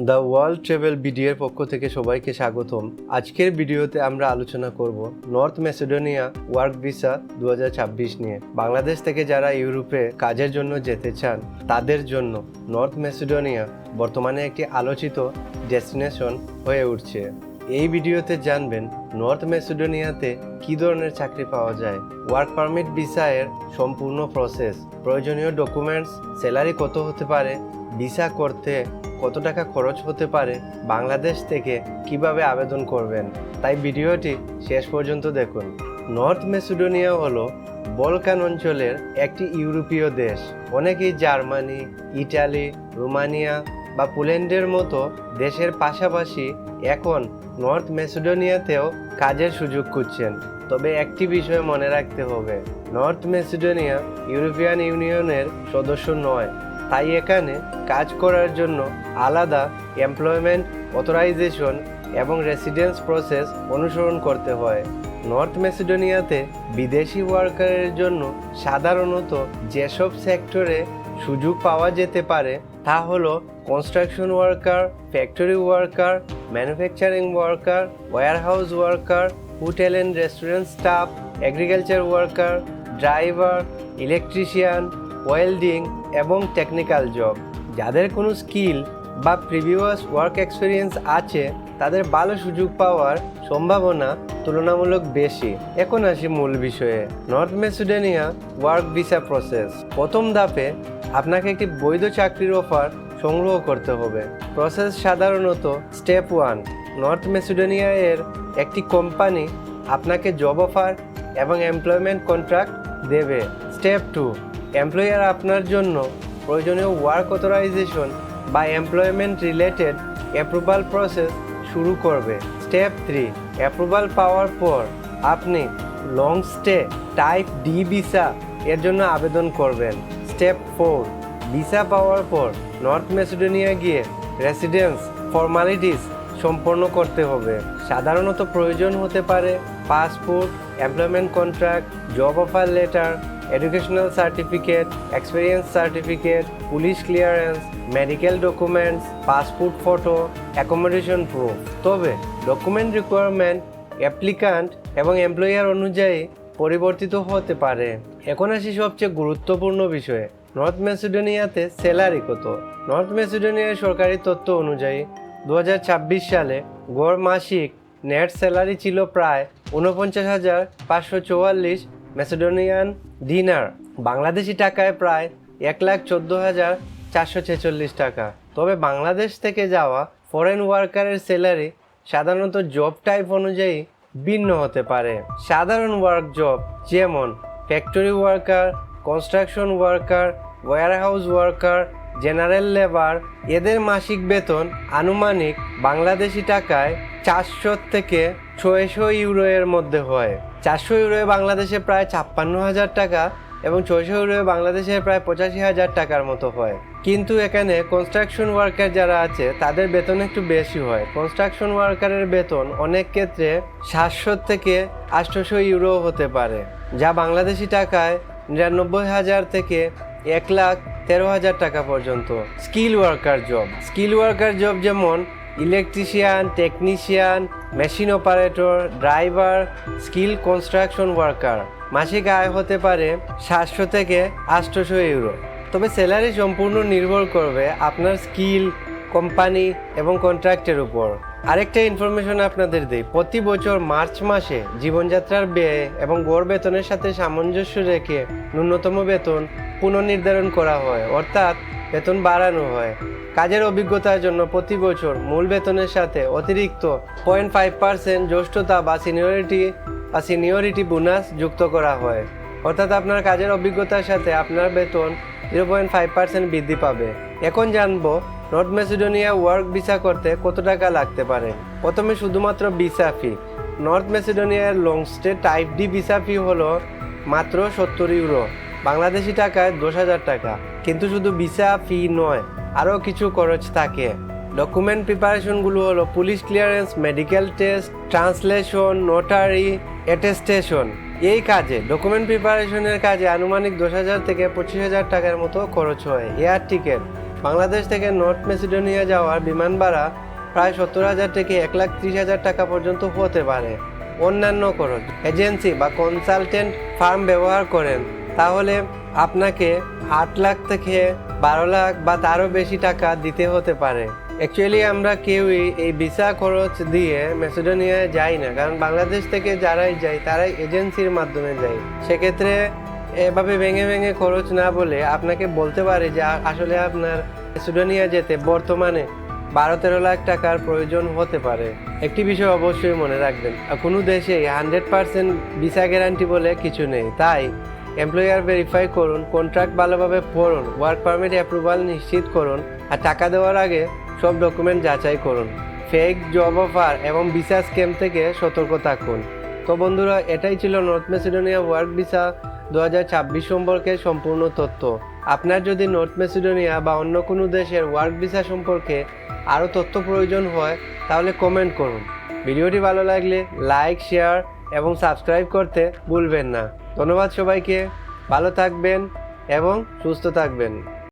The world travel বিডিএর পক্ষ থেকে সবাইকে স্বাগতম। আজকের ভিডিওতে আমরা আলোচনা করব নর্থ ম্যাসেডোনিয়া ওয়ার্ক ভিসা 2026 নিয়ে। বাংলাদেশ থেকে যারা ইউরোপে কাজের জন্য যেতে চান তাদের জন্য নর্থ ম্যাসেডোনিয়া বর্তমানে একটি আলোচিত ডেস্টিনেশন হয়ে উঠছে। এই ভিডিওতে জানবেন নর্থ ম্যাসেডোনিয়াতে কী ধরনের চাকরি পাওয়া যায়, ওয়ার্ক পারমিট ভিসা এর সম্পূর্ণ প্রসেস, প্রয়োজনীয় ডকুমেন্টস, স্যালারি কত হতে পারে, ভিসা করতে কত টাকা খরচ হতে পারে, বাংলাদেশ থেকে কিভাবে আবেদন করবেন। তাই ভিডিওটি শেষ পর্যন্ত দেখুন। নর্থ ম্যাসেডোনিয়া হলো বলকান অঞ্চলের একটি ইউরোপীয় দেশ। অনেকেই জার্মানি, ইটালি, রোমানিয়া বা পোল্যান্ডের মতো দেশের পাশাপাশি এখন নর্থ ম্যাসেডোনিয়াতেও কাজের সুযোগ খুঁজছেন। তবে একটি বিষয় মনে রাখতে হবে, নর্থ ম্যাসেডোনিয়া ইউরোপিয়ান ইউনিয়নের সদস্য নয়, তাই এখানে কাজ করার জন্য আলাদা এমপ্লয়মেন্ট অথরাইজেশন এবং রেসিডেন্স প্রসেস অনুসরণ করতে হয়। নর্থ ম্যাসেডোনিয়াতে বিদেশি ওয়ার্কারের জন্য সাধারণত যেসব সেক্টরে সুযোগ পাওয়া যেতে পারে তা হলো construction worker, factory worker, manufacturing worker, warehouse worker, hotel and restaurant staff, agriculture worker, driver, electrician, welding এবং টেকনিক্যাল জব। যাদের কোনো স্কিল বা প্রিভিয়াস ওয়ার্ক এক্সপিরিয়েন্স আছে তাদের ভালো সুযোগ পাওয়ার সম্ভাবনা তুলনামূলক বেশি। এখন আসি মূল বিষয়ে, north Macedonia work visa process. প্রথম ধাপে আপনাকে একটি বৈধ চাকরির অফার সংগ্রহ করতে হবে। প্রসেস সাধারণত স্টেপ 1, নর্থ ম্যাসেডোনিয়া এর একটি কোম্পানি আপনাকে জব অফার এবং এমপ্লয়মেন্ট কন্ট্রাক্ট দেবে। স্টেপ 2, এমপ্লয়ার আপনার জন্য প্রয়োজনীয় ওয়ার্ক অথরাইজেশন বা এমপ্লয়মেন্ট রিলেটেড অ্যাপ্রুভাল প্রসেস শুরু করবে। স্টেপ 3, অ্যাপ্রুভাল পাওয়ার পর আপনি long stay type D visa এর জন্য আবেদন করবেন। স্টেপ 4, ভিসা পাওয়ার পর নর্থ ম্যাসেডোনিয়া গিয়ে রেসিডেন্স ফর্মালিটিস সম্পন্ন করতে হবে। সাধারণত প্রয়োজন হতে পারে passport, employment contract, job offer letter, educational certificate, experience certificate, police clearance, medical documents, passport photo, accommodation proof. তবে ডকুমেন্ট রিকোয়ারমেন্ট অ্যাপ্লিকান্ট এবং এমপ্লয়ার অনুযায়ী পরিবর্তিত হতে পারে। এখন আসি সবচেয়ে গুরুত্বপূর্ণ বিষয়ে, নর্থ ম্যাসেডোনিয়াতে স্যালারি কত। নর্থ ম্যাসেডোনিয়ার সরকারি তথ্য অনুযায়ী 2026 সালে গড় মাসিক নেট স্যালারি ছিল প্রায় 49,544 ম্যাসেডোনিয়ান দিনার, বাংলাদেশি টাকায় প্রায় 1,14,446 টাকা। তবে বাংলাদেশ থেকে যাওয়া ফরেন ওয়ার্কারের স্যালারি সাধারণত জব টাইপ অনুযায়ী ভিন্ন হতে পারে। সাধারণ ওয়ার্ক জব যেমন factory worker, construction worker, warehouse worker, general labour, এদের মাসিক বেতন আনুমানিক বাংলাদেশি টাকায় 400 থেকে 600 ইউরো এর মধ্যে হয়। 400 ইউরোয় বাংলাদেশে প্রায় 56,000 টাকা এবং 600 ইউরোয় বাংলাদেশে প্রায় 85,000 টাকার মতো হয়। কিন্তু এখানে কনস্ট্রাকশন ওয়ার্কার যারা আছে তাদের বেতন একটু বেশি হয়। কনস্ট্রাকশন ওয়ার্কারের বেতন অনেক ক্ষেত্রে 700 থেকে 800 ইউরো হতে পারে, যা বাংলাদেশি টাকায় 99,000 থেকে 1,13,000 টাকা পর্যন্ত। স্কিল ওয়ার্কার জব যেমন electrician, technician, machine operator, driver, skill construction worker, মাসিক আয় হতে পারে 700 থেকে 800 ইউরো। তবে স্যালারি সম্পূর্ণ নির্ভর করবে আপনার স্কিল, কোম্পানি এবং কন্ট্রাক্টের উপর। আরেকটা ইনফরমেশন আপনাদের দিই, প্রতি বছর মার্চ মাসে জীবনযাত্রার ব্যয় এবং গড় বেতনের সাথে সামঞ্জস্য রেখে ন্যূনতম বেতন পুনর্নির্ধারণ করা হয়, অর্থাৎ বেতন বাড়ানো হয়। কাজের অভিজ্ঞতার জন্য প্রতি বছর মূল বেতনের সাথে অতিরিক্ত 0.5% জ্যেষ্ঠতা বা সিনিয়রিটি বোনাস যুক্ত করা হয়, অর্থাৎ আপনার কাজের অভিজ্ঞতার সাথে আপনার বেতন 0.5% বৃদ্ধি পাবে। এখন জানবো নর্থ ম্যাসেডোনিয়া ওয়ার্ক ভিসা করতে কত টাকা লাগতে পারে। প্রথমে শুধুমাত্র ভিসা ফি। নর্থ ম্যাসেডোনিয়ার long stay type D visa fee হলো মাত্র 70 ইউরো, বাংলাদেশি টাকায় 10,000 টাকা। কিন্তু শুধু ভিসা ফি নয়, আরও কিছু খরচ থাকে। ডকুমেন্ট প্রিপারেশনগুলো হলো police clearance, medical test, translation, notary, attestation. এই কাজে ডকুমেন্ট প্রিপারেশনের কাজে আনুমানিক 10,000 থেকে 25,000 টাকার মতো খরচ হয়। এয়ার টিকেট, বাংলাদেশ থেকে নর্থ মেসিডোনিয়া যাওয়ার বিমান ভাড়া প্রায় 70,000 থেকে 1,30,000 টাকা পর্যন্ত হতে পারে। অন্যান্য খরচ, এজেন্সি বা কনসালটেন্ট ফার্ম ব্যবহার করেন তাহলে আপনাকে 8 লাখ থেকে 12 লাখ বা তারও বেশি টাকা দিতে হতে পারে। অ্যাকচুয়ালি আমরা কেউই এই ভিসা খরচ দিয়ে মেসিডোনিয়ায় যাই না, কারণ বাংলাদেশ থেকে যারাই যায় তারাই এজেন্সির মাধ্যমে যায়। সেক্ষেত্রে এভাবে ভেঙে ভেঙে খরচ না বলে আপনাকে বলতে পারে যে আসলে আপনার মেসিডোনিয়া যেতে বর্তমানে 12-13 লাখ টাকার প্রয়োজন হতে পারে। একটি বিষয় অবশ্যই মনে রাখবেন, কোনো দেশেই 100% ভিসা গ্যারান্টি বলে কিছু নেই। তাই এমপ্লয়ার ভেরিফাই করুন, কন্ট্রাক্ট ভালোভাবে পড়ুন, ওয়ার্ক পারমিট অ্যাপ্রুভাল নিশ্চিত করুন, আর টাকা দেওয়ার আগে সব ডকুমেন্ট যাচাই করুন। ফেক জব অফার এবং ভিসা স্ক্যাম থেকে সতর্ক থাকুন। তো বন্ধুরা, এটাই ছিল নর্থ মেসিডোনিয়া ওয়ার্ক ভিসা 2026 সম্পর্কে সম্পূর্ণ তথ্য। আপনার যদি নর্থ মেসিডোনিয়া বা অন্য কোনো দেশের ওয়ার্ক ভিসা সম্পর্কে আরও তথ্য প্রয়োজন হয় তাহলে কমেন্ট করুন। ভিডিওটি ভালো লাগলে লাইক, শেয়ার এবং সাবস্ক্রাইব করতে ভুলবেন না। ধন্যবাদ সবাইকে, ভালো থাকবেন এবং সুস্থ থাকবেন।